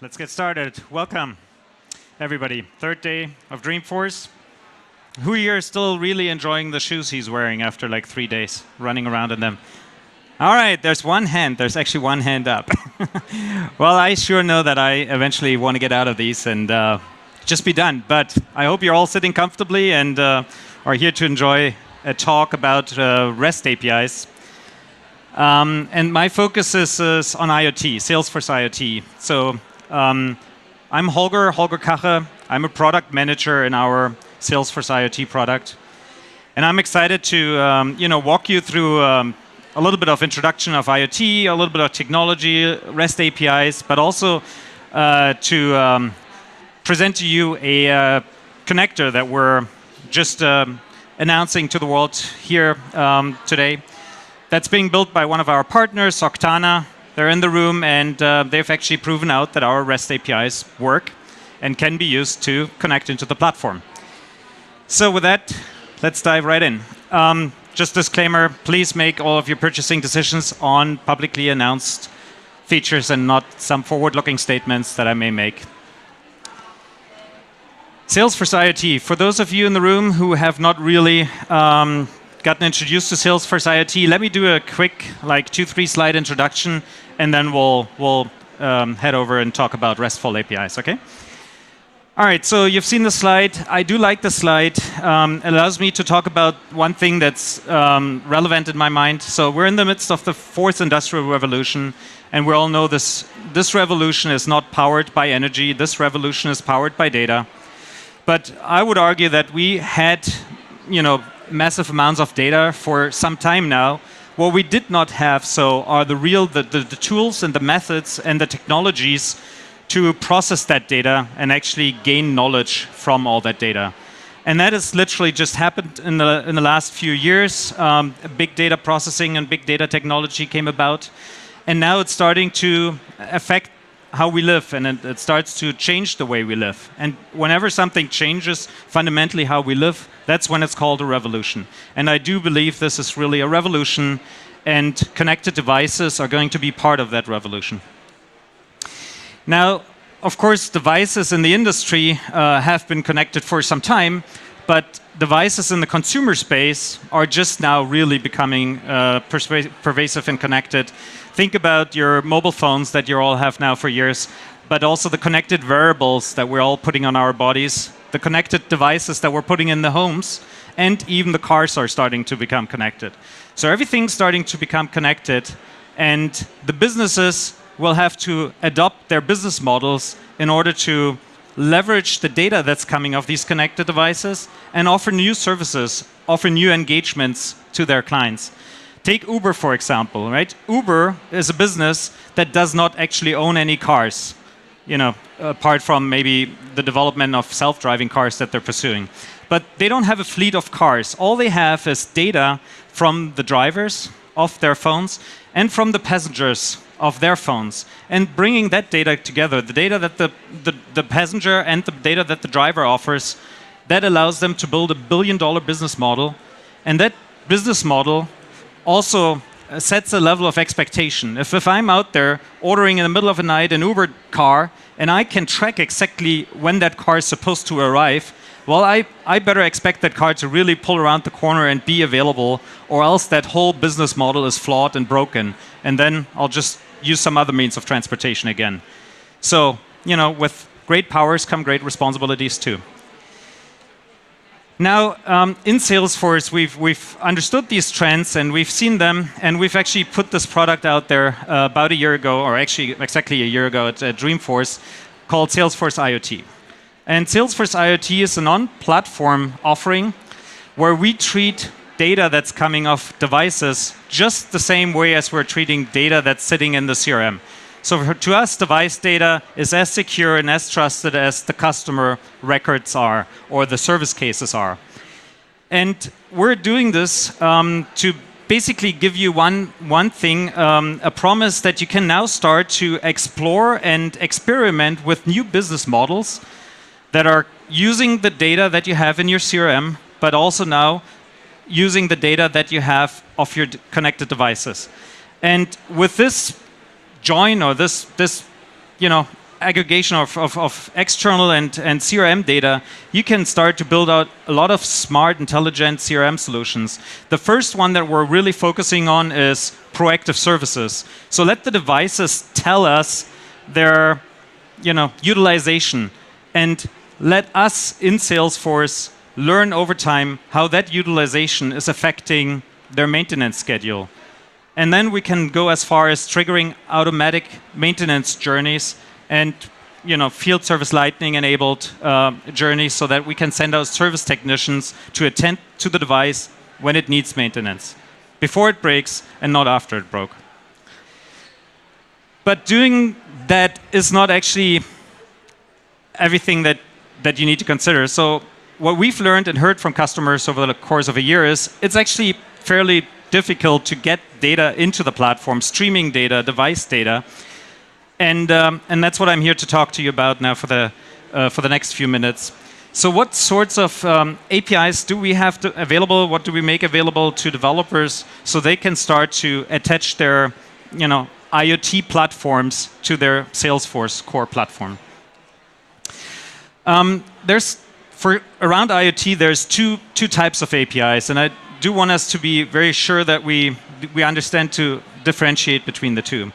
Let's get started. Welcome, everybody. Third day of Dreamforce. Who here is still really enjoying the shoes he's wearing after like 3 days, running around in them? All right, there's one hand. There's actually one hand up. Well, I sure know that I eventually want to get out of these and just be done. But I hope you're all sitting comfortably and are here to enjoy a talk about REST APIs. And my focus is on IoT, Salesforce IoT. So I'm Holger Kache. I'm a product manager in our Salesforce IoT product. And I'm excited to walk you through a little bit of introduction of IoT, a little bit of technology, REST APIs, but also to present to you a connector that we're just announcing to the world here today. That's being built by one of our partners, Octana. They're in the room, and they've actually proven out that our REST APIs work and can be used to connect into the platform. So with that, let's dive right in. Just disclaimer, please make all of your purchasing decisions on publicly announced features and not some forward-looking statements that I may make. Salesforce IoT. For those of you in the room who have not really gotten introduced to Salesforce IoT, let me do a quick 2-3 slide introduction, and then we'll head over and talk about RESTful APIs, okay? All right, so you've seen the slide. I do like the slide. It allows me to talk about one thing that's relevant in my mind. So we're in the midst of the fourth industrial revolution, and we all know this revolution is not powered by energy. This revolution is powered by data. But I would argue that we had, massive amounts of data for some time now. What we did not have are the tools and the methods and the technologies to process that data and actually gain knowledge from all that data. And that has literally just happened in the last few years. Big data processing and big data technology came about. And now it's starting to affect how we live, and it starts to change the way we live. And whenever something changes fundamentally how we live, that's when it's called a revolution. And I do believe this is really a revolution, and connected devices are going to be part of that revolution. Now, of course, devices in the industry have been connected for some time, but devices in the consumer space are just now really becoming pervasive and connected. Think about your mobile phones that you all have now for years, but also the connected wearables that we're all putting on our bodies, the connected devices that we're putting in the homes, and even the cars are starting to become connected. So everything's starting to become connected, and the businesses will have to adopt their business models in order to leverage the data that's coming off these connected devices and offer new services, offer new engagements to their clients. Take Uber, for example, right? Uber is a business that does not actually own any cars, apart from maybe the development of self-driving cars that they're pursuing. But they don't have a fleet of cars. All they have is data from the drivers of their phones and from the passengers of their phones. And bringing that data together, the data that the passenger and the data that the driver offers, that allows them to build $1 billion business model. And that business model also sets a level of expectation. If I'm out there ordering in the middle of the night an Uber car and I can track exactly when that car is supposed to arrive, well, I better expect that car to really pull around the corner and be available, or else that whole business model is flawed and broken. And then I'll just use some other means of transportation again. So, with great powers come great responsibilities too. Now, in Salesforce, we've understood these trends and we've seen them, and we've actually put this product out there about a year ago, or actually exactly a year ago at Dreamforce, called Salesforce IoT. And Salesforce IoT is a non-platform offering where we treat data that's coming off devices just the same way as we're treating data that's sitting in the CRM. So to us, device data is as secure and as trusted as the customer records are or the service cases are. And we're doing this to basically give you one thing, a promise that you can now start to explore and experiment with new business models that are using the data that you have in your CRM, but also now using the data that you have of your connected devices. And with this join or this aggregation of external and CRM data, you can start to build out a lot of smart, intelligent CRM solutions. The first one that we're really focusing on is proactive services. So let the devices tell us their utilization, and let us in Salesforce learn over time how that utilization is affecting their maintenance schedule. And then we can go as far as triggering automatic maintenance journeys and field service lightning enabled journeys, so that we can send out service technicians to attend to the device when it needs maintenance, before it breaks and not after it broke. But doing that is not actually everything that you need to consider. So what we've learned and heard from customers over the course of a year is it's actually fairly difficult to get data into the platform, streaming data, device data. And that's what I'm here to talk to you about now for the next few minutes. So what sorts of APIs do we have available? What do we make available to developers so they can start to attach their IoT platforms to their Salesforce core platform? Around IoT, there's two types of APIs, and I do want us to be very sure that we understand to differentiate between the two.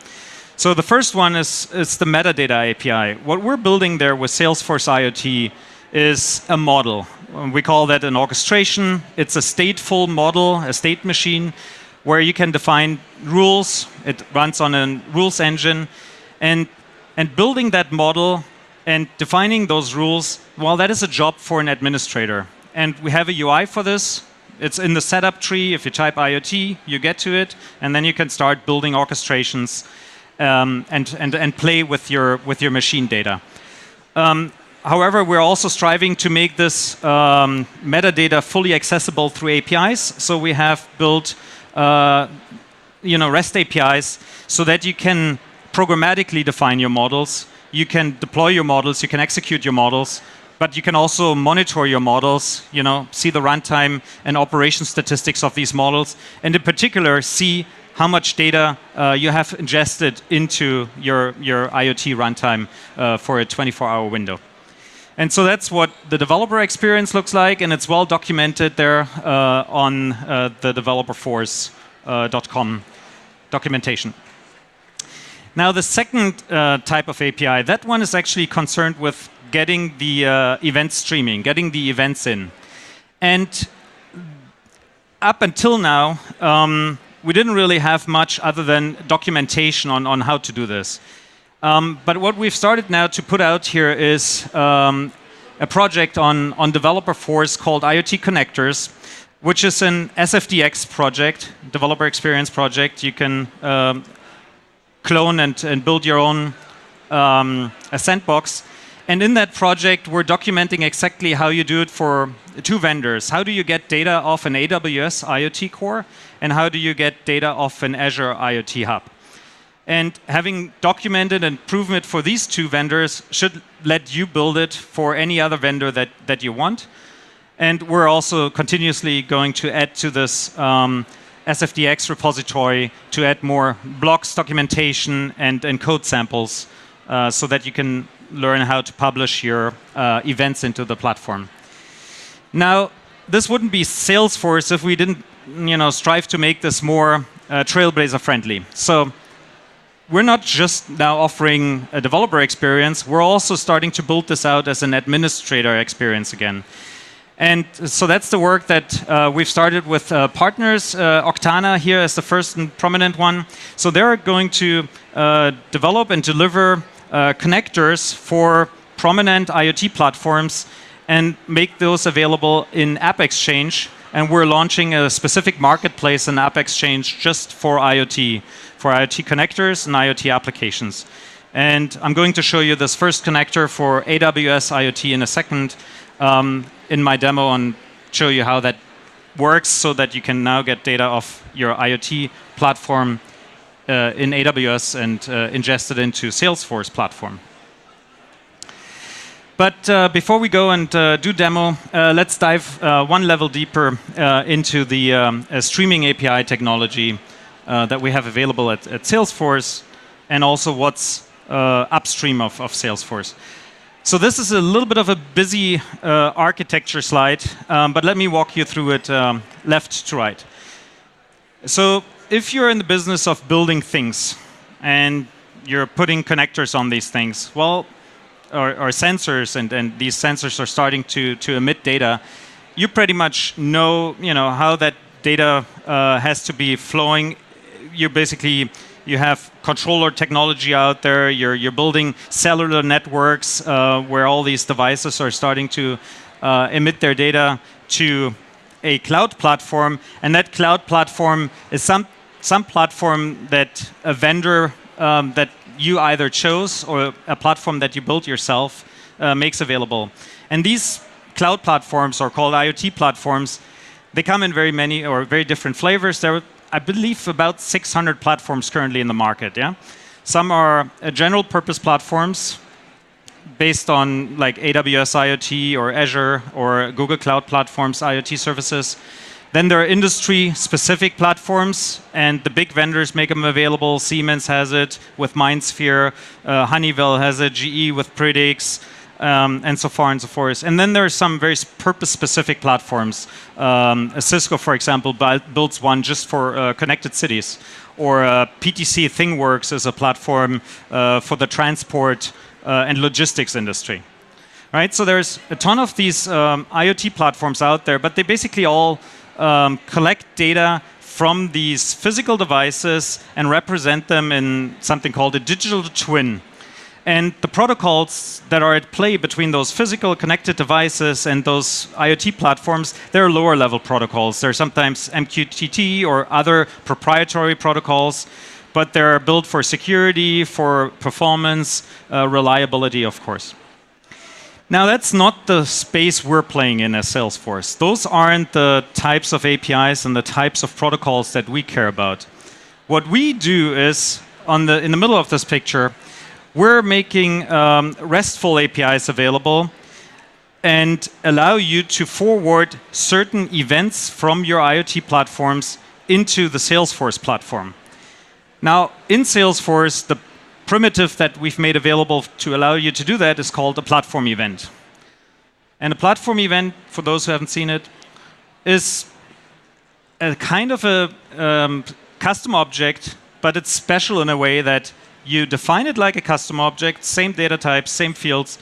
So the first one is the metadata API. What we're building there with Salesforce IoT is a model. We call that an orchestration. It's a stateful model, a state machine, where you can define rules. It runs on a rules engine. And building that model and defining those rules, well, that is a job for an administrator. And we have a UI for this. It's in the setup tree. If you type IoT, you get to it, and then you can start building orchestrations and play with your machine data. However, we're also striving to make this metadata fully accessible through APIs. So we have built REST APIs so that you can programmatically define your models. You can deploy your models, you can execute your models, but you can also monitor your models, see the runtime and operation statistics of these models, and in particular, see how much data you have ingested into your IoT runtime for a 24-hour window. And so that's what the developer experience looks like, and it's well documented there on the developerforce.com documentation. Now, the second type of API, that one is actually concerned with getting the event streaming, getting the events in. And up until now, we didn't really have much other than documentation on how to do this. But what we've started now to put out here is a project on Developer-Force called IoT Connectors, which is an SFDX project, developer experience project. You can clone and build your own a sandbox. And in that project, we're documenting exactly how you do it for two vendors. How do you get data off an AWS IoT core, and how do you get data off an Azure IoT hub? And having documented and proven it for these two vendors should let you build it for any other vendor that you want. And we're also continuously going to add to this SFDX repository to add more blocks, documentation, and code samples so that you can learn how to publish your events into the platform. Now, this wouldn't be Salesforce if we didn't strive to make this more Trailblazer friendly. So we're not just now offering a developer experience, we're also starting to build this out as an administrator experience again. And so that's the work that we've started with partners. Octana here is the first and prominent one. So they're going to develop and deliver connectors for prominent IoT platforms and make those available in App Exchange. And we're launching a specific marketplace in App Exchange just for IoT connectors and IoT applications. And I'm going to show you this first connector for AWS IoT in a second in my demo and show you how that works so that you can now get data off your IoT platform in AWS and ingest it into Salesforce platform. But before we go and do demo, let's dive one level deeper into the streaming API technology that we have available at Salesforce, and also what's upstream of Salesforce. So this is a little bit of a busy architecture slide, but let me walk you through it left to right. So if you're in the business of building things and you're putting connectors on these things, well, or sensors, and these sensors are starting to emit data, you pretty much know, how that data has to be flowing. You have controller technology out there. You're building cellular networks where all these devices are starting to emit their data to a cloud platform, and that cloud platform is some platform that a vendor that you either chose or a platform that you built yourself makes available. And these cloud platforms are called IoT platforms. They come in very many or very different flavors. There are, I believe, about 600 platforms currently in the market. Yeah, some are general purpose platforms based on like AWS IoT or Azure or Google Cloud Platforms IoT services. Then there are industry-specific platforms, and the big vendors make them available. Siemens has it with MindSphere, Honeywell has it, GE with Predix, and so far and so forth. And then there are some very purpose-specific platforms. Cisco, for example, builds one just for connected cities. Or PTC ThingWorks is a platform for the transport and logistics industry. Right? So there's a ton of these IoT platforms out there, but they basically all collect data from these physical devices and represent them in something called a digital twin. And the protocols that are at play between those physical connected devices and those IoT platforms, they're lower level protocols. They're sometimes MQTT or other proprietary protocols, but they're built for security, for performance, reliability, of course. Now, that's not the space we're playing in as Salesforce. Those aren't the types of APIs and the types of protocols that we care about. What we do is, in the middle of this picture, we're making RESTful APIs available and allow you to forward certain events from your IoT platforms into the Salesforce platform. Now, in Salesforce, the primitive that we've made available to allow you to do that is called a platform event. And a platform event, for those who haven't seen it, is a kind of a custom object, but it's special in a way that you define it like a custom object, same data types, same fields,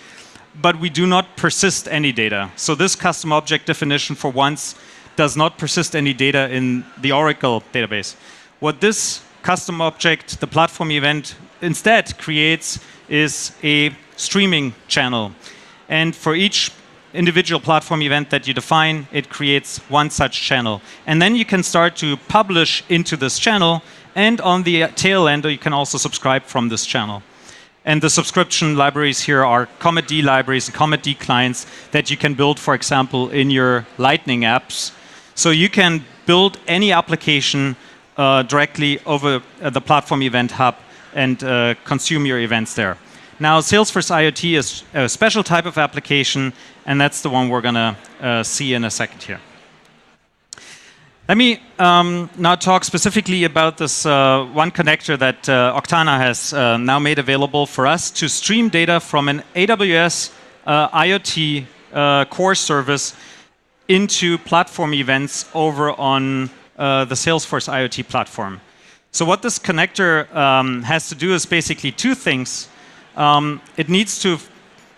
but we do not persist any data. So this custom object definition for once does not persist any data in the Oracle database. What this custom object, the platform event, instead creates is a streaming channel. And for each individual platform event that you define, it creates one such channel. And then you can start to publish into this channel, and on the tail end, you can also subscribe from this channel. And the subscription libraries here are Comet D libraries and Comet D clients that you can build, for example, in your Lightning apps. So you can build any application directly over the platform event hub and consume your events there. Now, Salesforce IoT is a special type of application, and that's the one we're going to see in a second here. Let me now talk specifically about this one connector that Octana has now made available for us to stream data from an AWS IoT core service into platform events over on the Salesforce IoT platform. So what this connector has to do is basically two things. It needs to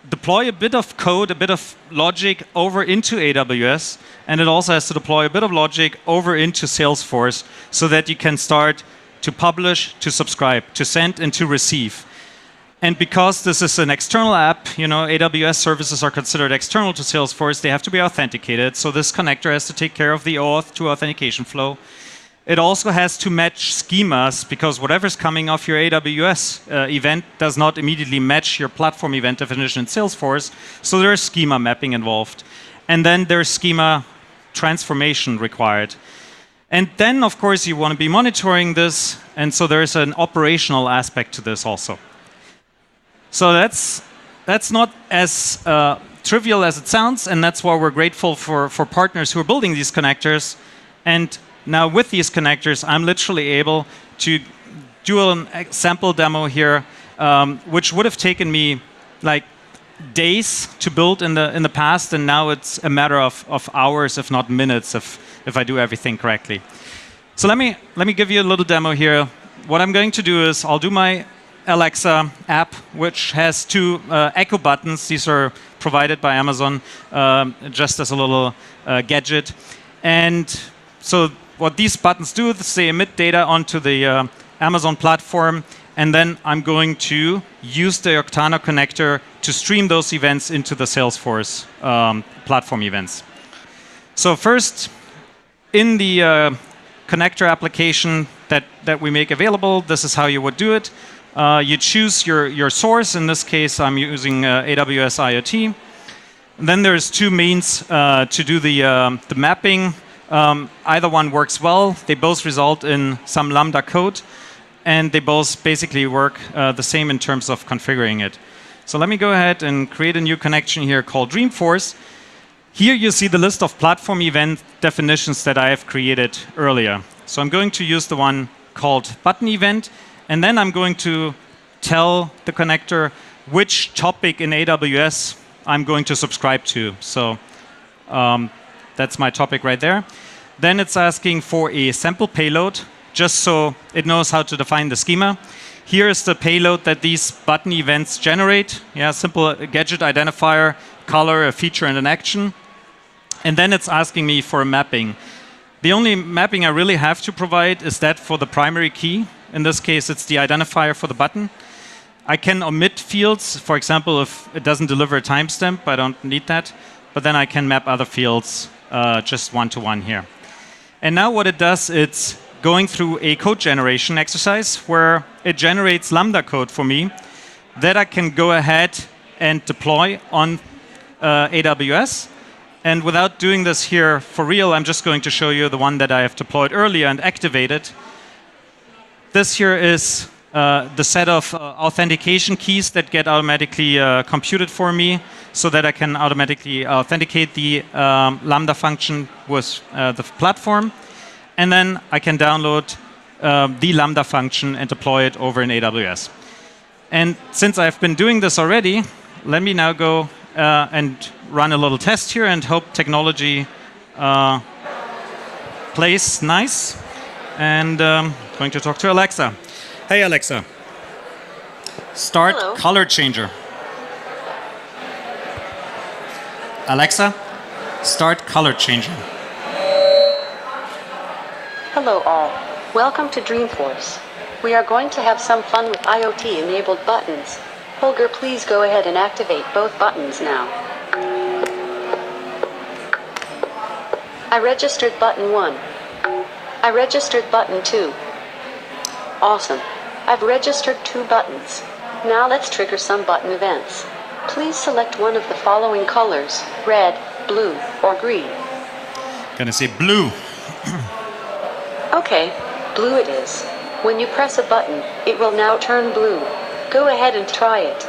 deploy a bit of code, a bit of logic over into AWS, and it also has to deploy a bit of logic over into Salesforce so that you can start to publish, to subscribe, to send, and to receive. And because this is an external app, AWS services are considered external to Salesforce, they have to be authenticated. So this connector has to take care of the OAuth to authentication flow. It also has to match schemas, because whatever's coming off your AWS event does not immediately match your platform event definition in Salesforce. So there's schema mapping involved. And then there's schema transformation required. And then, of course, you want to be monitoring this. And so there's an operational aspect to this also. So that's not as trivial as it sounds. And that's why we're grateful for partners who are building these connectors. And now with these connectors, I'm literally able to do a sample demo here which would have taken me like days to build in the past, and now it's a matter of hours, if not minutes, if I do everything correctly. So let me give you a little demo here. What I'm going to do is I'll do my Alexa app, which has two Echo buttons. These are provided by Amazon just as a little gadget. And so what these buttons do is they emit data onto the Amazon platform, and then I'm going to use the Octana connector to stream those events into the Salesforce platform events. So first, in the connector application that we make available, this is how you would do it. You choose your source. In this case, I'm using AWS IoT. And then there's two means to do the mapping. Either one works well. They both result in some Lambda code, and they both basically work the same in terms of configuring it. So let me go ahead and create a new connection here called Dreamforce. Here you see the list of platform event definitions that I have created earlier. So I'm going to use the one called button event, and then I'm going to tell the connector which topic in AWS I'm going to subscribe to. So that's my topic right there. Then it's asking for a sample payload, just so it knows how to define the schema. Here is the payload that these button events generate. Yeah, simple gadget identifier, color, a feature, and an action. And then it's asking me for a mapping. The only mapping I really have to provide is that for the primary key. In this case, it's the identifier for the button. I can omit fields. For example, if it doesn't deliver a timestamp, I don't need that. But then I can map other fields just one-to-one here. And now what it does, it's going through a code generation exercise where it generates Lambda code for me that I can go ahead and deploy on AWS. And without doing this here for real, I'm just going to show you the one that I have deployed earlier and activated. This here is the set of authentication keys that get automatically computed for me so that I can automatically authenticate the Lambda function with the platform. And then I can download the Lambda function and deploy it over in AWS. And since I've been doing this already, let me now go and run a little test here and hope technology plays nice. And going to talk to Alexa. Hey Alexa, start Hello. Color changer. Alexa, start color changer. Hello all. Welcome to Dreamforce. We are going to have some fun with IoT-enabled buttons. Holger, please go ahead and activate both buttons now. I registered button 1. I registered button 2. Awesome. I've registered 2 buttons. Now let's trigger some button events. Please select one of the following colors: red, blue, or green. Gonna say blue. Okay, blue it is. When you press a button, it will now turn blue. Go ahead and try it.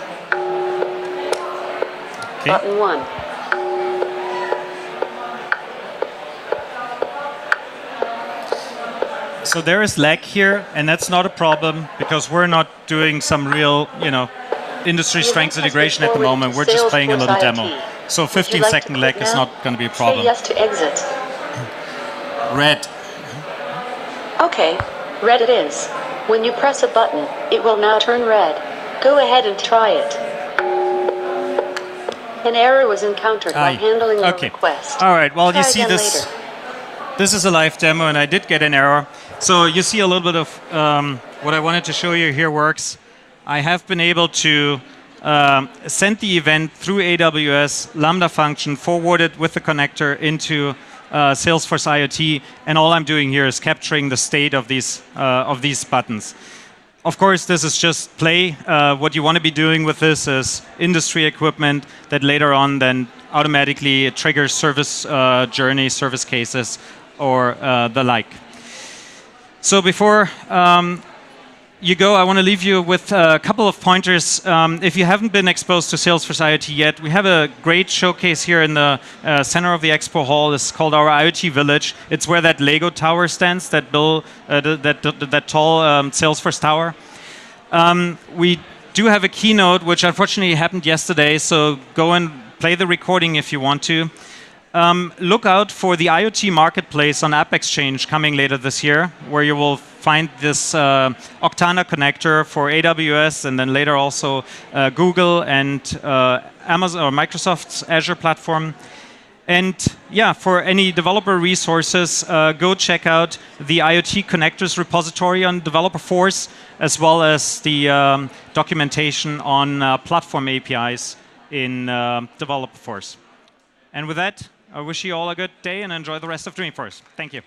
Okay. Button 1. So there is lag here, and that's not a problem because we're not doing some real, industry strength integration at the moment. We're just playing a little demo. So 15-second lag is not going to be a problem. Say yes to exit. Red. Okay, red it is. When you press a button, it will now turn red. Go ahead and try it. An error was encountered while handling a request. All right, well, Try you see this. later. This is a live demo, and I did get an error. So you see a little bit of what I wanted to show you here works. I have been able to send the event through AWS Lambda function, forward it with the connector into Salesforce IoT, and all I'm doing here is capturing the state of these buttons. Of course, this is just play. What you want to be doing with this is industry equipment that later on then automatically triggers service journey, service cases, or the like. So before you go, I want to leave you with a couple of pointers. If you haven't been exposed to Salesforce IoT yet, we have a great showcase here in the center of the expo hall. It's called our IoT Village. It's where that Lego tower stands, that tall Salesforce tower. We do have a keynote, which unfortunately happened yesterday, so go and play the recording if you want to. Look out for the IoT marketplace on App Exchange coming later this year, where you will find this Octana connector for AWS and then later also Google and Amazon or Microsoft's Azure platform. And yeah, for any developer resources, go check out the IoT connectors repository on Developer Force, as well as the documentation on platform APIs in Developer Force. And with that, I wish you all a good day and enjoy the rest of Dreamforce. Thank you.